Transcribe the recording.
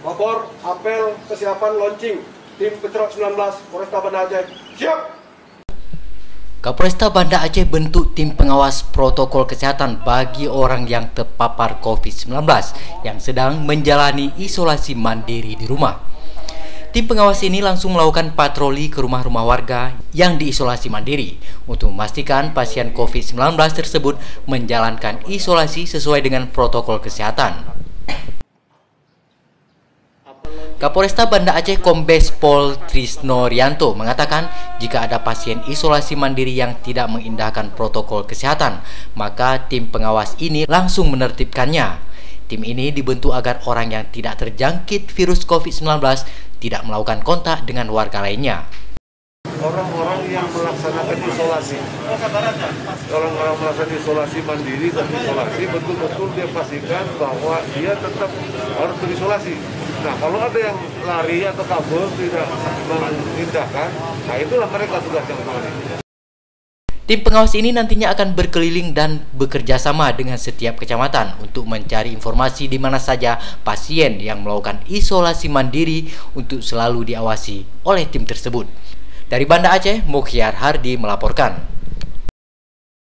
Lapor, apel, kesiapan launching. Tim Petrok 19, Polresta Banda Aceh, siap! Kapolresta Banda Aceh bentuk tim pengawas protokol kesehatan bagi orang yang terpapar COVID-19 yang sedang menjalani isolasi mandiri di rumah. Tim pengawas ini langsung melakukan patroli ke rumah-rumah warga yang diisolasi mandiri untuk memastikan pasien COVID-19 tersebut menjalankan isolasi sesuai dengan protokol kesehatan. Kapolresta Banda Aceh Kombes Pol Trisno Rianto mengatakan jika ada pasien isolasi mandiri yang tidak mengindahkan protokol kesehatan, maka tim pengawas ini langsung menertibkannya. Tim ini dibentuk agar orang yang tidak terjangkit virus COVID-19 tidak melakukan kontak dengan warga lainnya. Orang-orang yang melaksanakan isolasi, orang-orang melaksanakan isolasi mandiri dan isolasi, betul-betul dia pastikan bahwa dia tetap harus terisolasi. Nah, kalau ada yang lari atau kabur tidak mengindahkan, nah itulah mereka tugas yang menangani. Tim pengawas ini nantinya akan berkeliling dan bekerja sama dengan setiap kecamatan untuk mencari informasi di mana saja pasien yang melakukan isolasi mandiri untuk selalu diawasi oleh tim tersebut. Dari Banda Aceh, Mukhyar Hardi melaporkan.